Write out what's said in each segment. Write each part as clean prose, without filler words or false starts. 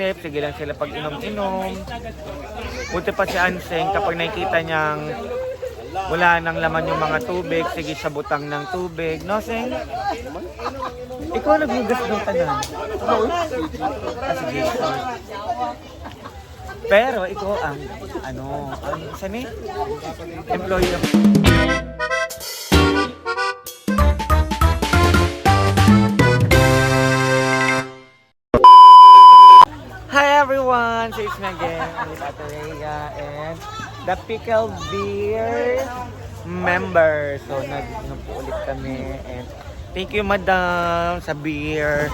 Sige lang sila pag inom-inom. Buti pa si Anseng kapag nakikita niyang wala nang laman yung mga tubig, sige siya butang ng tubig. No, Seng? Ikaw naghugas ng tanan. Sige. Pero ikaw ang, saan eh? Employee. Hi everyone! So it's me again, Miss Ate Rhea and the Pickle Beer member. So nagpo ulit kami and thank you madam sa beer.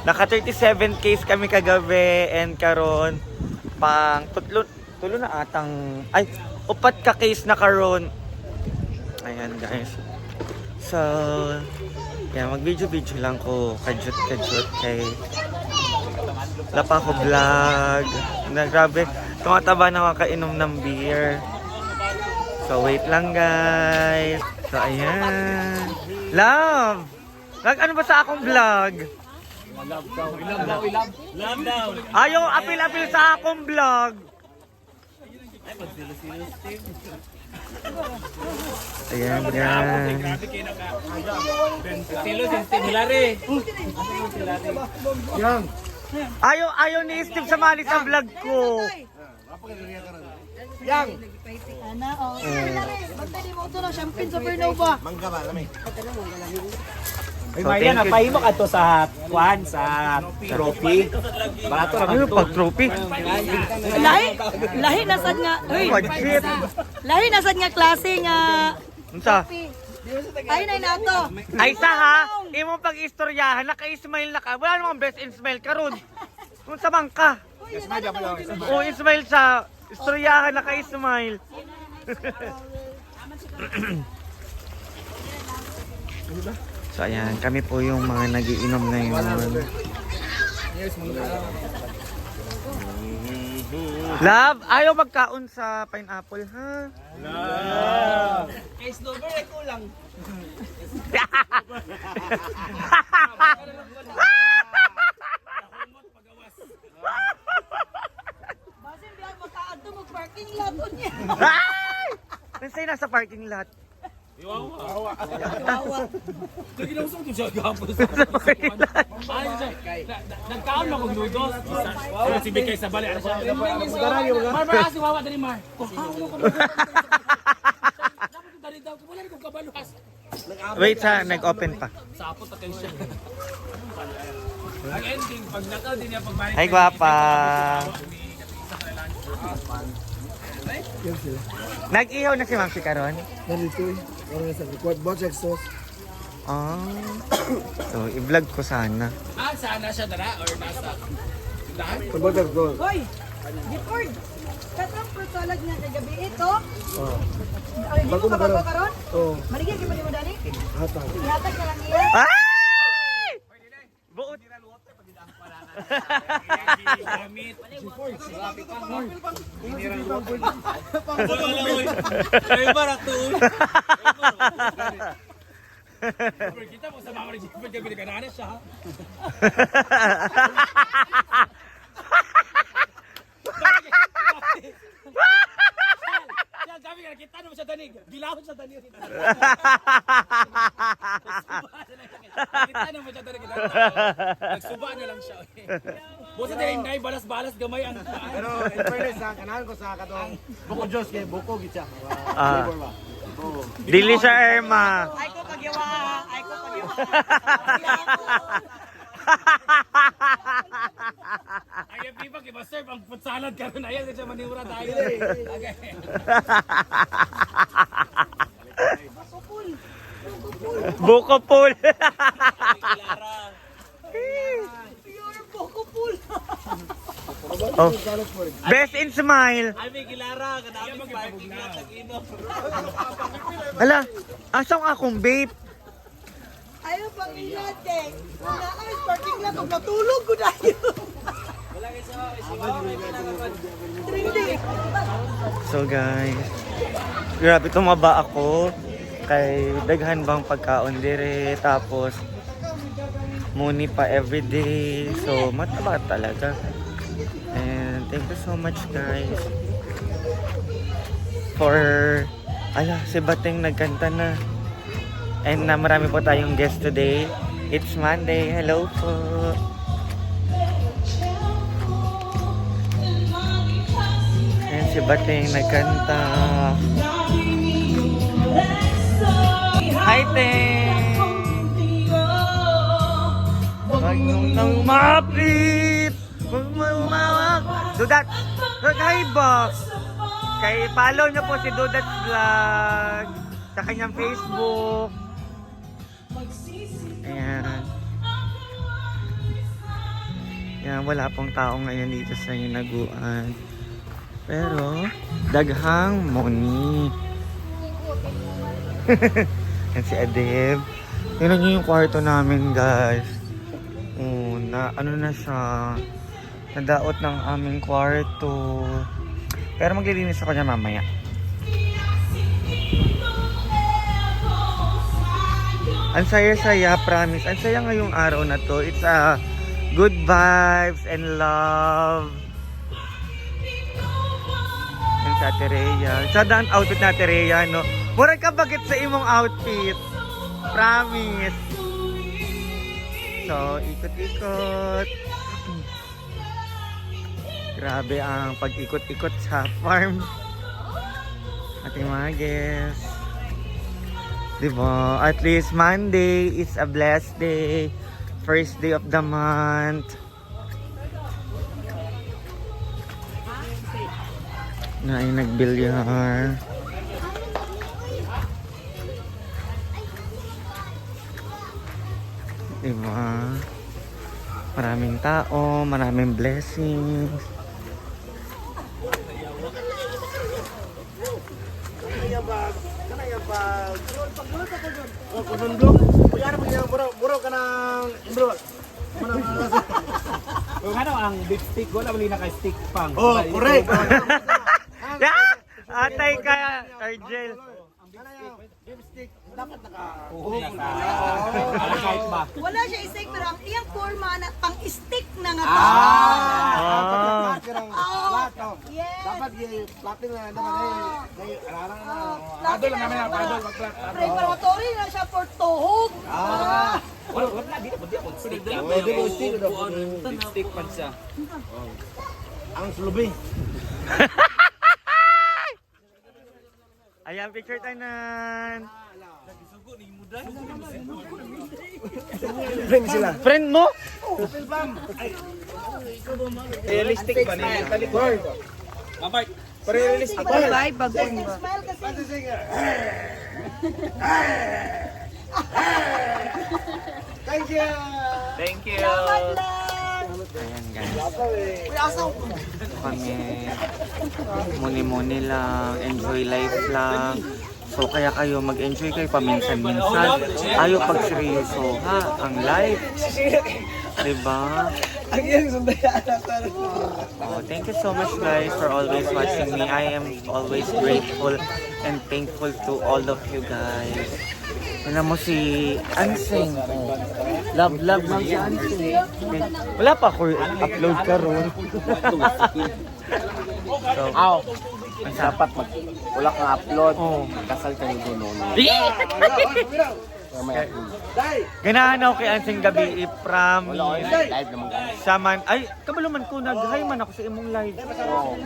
Naka 37 case kami kagabi and karon pang tulo na atang upat ka case na karon. Ayan guys. So mag video lang ko kajut kay wala pa ako vlog. Grabe, tumataba na makainom ng beer. So wait lang guys. So ayan. Love! Ano ba sa akong vlog? Love daw. Ayaw apil-apil sa akong vlog. Ayan yan. Ayaw ni Steve sumali sa vlog ko. Yang. Ana oh. Bantay di mo to na champagne sa Supernova. Mangga ba lami? Ay, Maria, napahimo ka to sa kwan, sa trophy. Barato lang Ano to. pag trophy? Lahi nasad nga. Hoy. Budget. Lahi nasad nga klase nga. Unsa? Ay nay nato. Ay sa ha, imong pag-istoryahan naka-Ismail na ka. Wala namang best in smile karon. Kung sa bangka. O Ismail sa istoryahan naka-Ismail. So ayan, kami po yung mga nagiinom ngayon. Love, ayaw magkaon sa pineapple ha? Love! Case number ay kulang. Basin biya makaadto mo parking lot niya. Ay! Nansay nasa parking lot. Iwawa. Kawawa. Sige na usong siya gapos sa parking lot. Nagkaon na kong noodles. Wow, si Bikay sa bali. Ano siya? Mar, si Wawa dali Mar. Dapat yung dali daw. Wala rin kong kabaluas. Wait sa, nag-open pa. Sapot na kayo siya. Ang ending, pag nakaw din niya pagbalik. Hi, gwapa. Nag-ihaw na si Ma'am si Karon? Nandito eh. Ano na sa record box exhaust. Ah. So, i-vlog ko sana. Sana siya dala or nasa? Dahan? Pagbagal ko. Hoy. Record. Katong salad nga kagabi ito. Oh. Ay, di Bago mo magaron. karon? Oh. Maligay ka pa ni mo dani? Hata. Ihatag na lang iya. Ay! Buot. Gamit. Ay, barato. Kita mo sa mga rin gabi ka na siya. Sabi ka kita naman sa danig. Gilawon sa danig. Kita naman sa danig. Nagsuba na lang siya. Busa din nay balas-balas gamay ang Pero in fairness sa kanahan ko sa katong Buko Diyos kay Buko gitsa. Ah. Dili sa Irma. Ay ko pagyawa. Ay ko pagyawa. Ay, pipa, kiba serve ang food salad karon ayan siya maniura tayo. Okay. Buko pool. Pure Boko pool. Oh. Best in smile. Ay, may Gilara, kadami parking lot ng inom. Hala, asang akong babe? Ayaw pang inate. Wala ay parking lot kung matulog ko dahil. So guys, grabe tumaba ako. Kay daghan bang pagkaon dire tapos muni pa everyday. So mataba talaga. And thank you so much guys for si Bating nagkanta na. And marami po tayong guest today. It's Monday. Hello po. And si Bating nagkanta. Hi Ting! Huwag nang umapit! Huwag mo umawak! Dudat! Hi boss! Kay follow nyo po si Dudat's Vlog sa kanyang Facebook. Ayan. Ayan, wala pong tao ngayon dito sa Hinaguan. Pero, daghang money. Yan si Adeb. Tignan nyo yung kwarto namin guys. Ano na siya. Nadaot ng aming kwarto. Pero maglilinis ako niya mamaya. Ang saya-saya, promise. Ang saya ngayong araw na to. It's a good vibes and love. Yan sa Ate Rhea. Sada ang outfit na Ate Rhea, no? Murag ka bagit sa imong outfit. Promise. So, ikot-ikot. Grabe ang pag-ikot-ikot sa farm. Ating mga guests. Diba? At least Monday is a blessed day. First day of the month. Na ay nagbilyar. Diba? Maraming tao, maraming blessings. Buro ka ng bro. Kung ano ang beef stick, wala mali na kay stick pang. Oh, correct. Yeah! Atay ka, Argel. Lipstick dapat Kahit ba? Wala siya i-stick pero ang iyang forma na pang-stick na nga to. Yes. dapat plating na dapat alarang na. Padol lang namin, padol. Preparatory na siya for tuhog. Wala, di ako stick lang. Di ko stick daw. Stick pa siya. Ang sulubi. Ayan, picture tanan. Friend sila. Friend mo? Realistic ba niya? Mabay. Realistic. Bye, bagong ba? Smile kasi. Thank you. Thank you. Salamat lang. Ayan guys. Asaw. Kami muni-muni lang, enjoy life lang. So kaya kayo mag-enjoy kayo paminsan-minsan. Ayaw pag seryoso ha, ang life. Diba? Ang iyang sundaya. Oh, thank you so much guys for always watching me. I am always grateful and thankful to all of you guys. Tignan mo si Anseng. Oh. Love mo si Anseng. Wala pa ako upload ka ron. So, ang dapat Wala kang upload. Oh. Kasal ka yung guno. Ganahan ako kay Anseng gabi, i-promise. Live naman ka. Siya man, ay, kabalo man ko, nag-hi man ako sa imong live.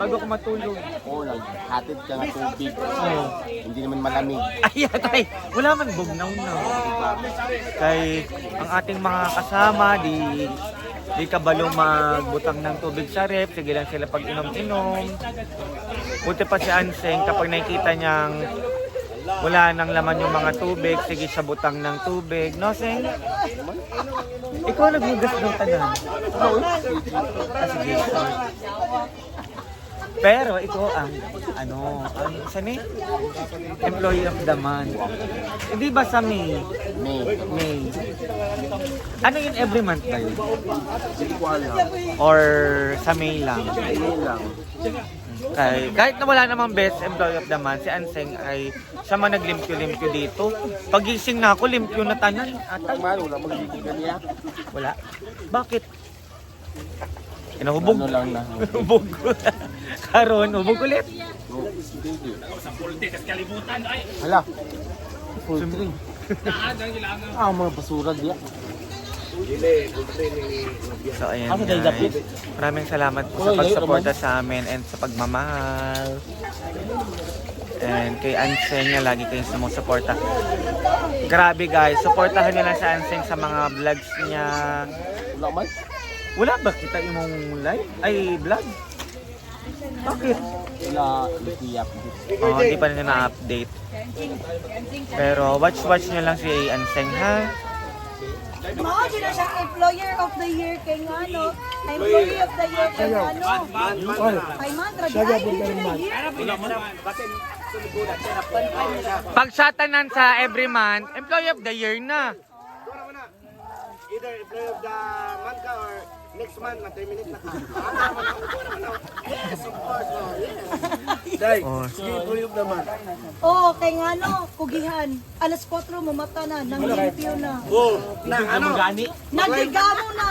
Bago ako matulog. Oo, naghatid ka ng tubig. Oh. Hindi naman malamig. Ay, atay, wala man bugnaw na. Kay ang ating mga kasama, di kabalo magbutang ng tubig sa rep, sige lang sila pag inom-inom. Buti pa si Anseng, kapag nakikita niyang wala nang laman yung mga tubig, sige siya butang ng tubig. No, Seng? Ikaw naghugas ng tanan. Sige. Pero ikaw ang, saan eh? Employee of the month. Hindi ba sa May? May. Ano yun, every month ba yun? Or sa May lang? Kahit na wala namang best employee of the month, si Anseng ay siya man naglimpyo-limpyo dito. Pagising na ako, limpyo na tanan. Wala magiging ganyan. Wala. Bakit? Kinahubog. Ano lang na. Hubog. Karon, hubog ulit. Sa full day, kasi kalibutan. Ay, Hala. Full drink. naan, ang ilangan. Mga basura diya. So ayan Asa tayo dapit? guys. Maraming salamat po sa pagsuporta sa amin and sa pagmamahal. And kay Anseng nga lagi kayong sumusuporta. Grabe guys, supportahan niyo lang si Anseng sa mga vlogs niya. Wala man. Wala ba kita yung live? Ay, vlog? Bakit? Wala. Iyak. Oh, hindi pa nila na-update. Pero watch nyo lang si Anseng ha. Mao din na siya employer of the year kay ngano. Employee of the year kay ngano. Kay Mantra di ay Pagsatanan sa every month, employee of the year na. Either employee of the month ka or next month na-terminate na ka. Yes, of course. Dai, Oh. employee of the month. Oh, kay ngano, kugihan. Alas 4 mamata na, nang limpyo na. Oh, na ano? Nagigamo na.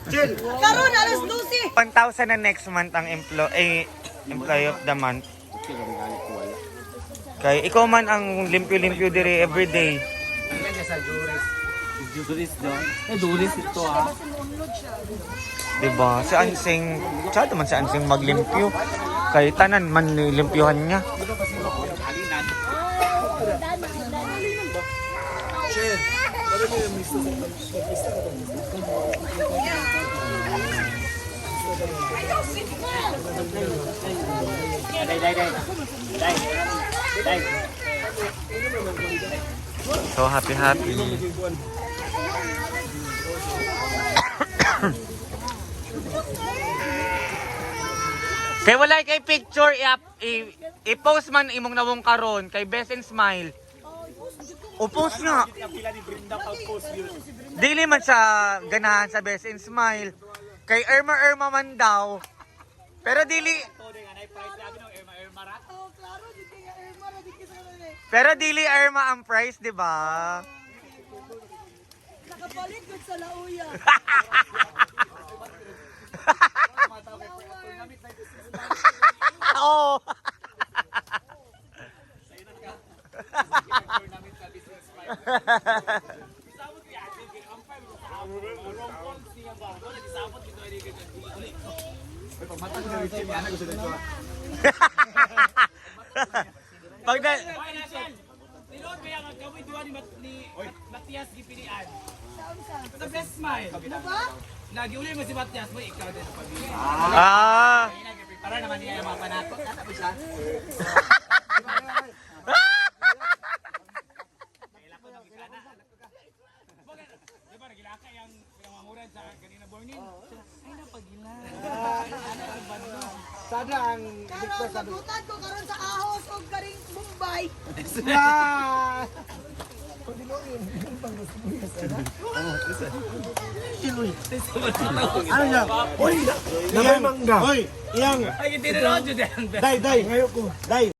Chill. Karon alas 12. 1,000 na next month ang employee of the month. Kay ikaw man ang limpyo-limpyo dire everyday. Duris doon. Duris ito ah. Diba? Si Anseng, tsada man si Anseng maglimpyo. Kay tanan man nilimpyuhan niya. So happy. Kay wala kay picture i-post man imong nawong karon kay Best and Smile. O post nga. Dili man sa ganahan sa Best and Smile. Kay Irma man daw. Pero dili Pero dili Irma ang price, di ba? Nakapalit gud sa lauya. Oo. Pagda Tinod ba yung gawin duwa ni Matias Gipinian? Sa best smile. Diba? Nagiuli mo si Matias mo, ikaw din ang pabili. Ah. Para naman niya yung mga panakot. Ano ba siya? Di ba, nagilaka yung pinamamuran sa kanina morning? Ay, napagila. Sada ang Karon sabutan ko karon sa ahos og karing Mumbai. Ano niya? Hoy! Iyang mangga. Hoy! Iyang! Ay, hindi na lang dyan. Dai, ngayon ko. Dai!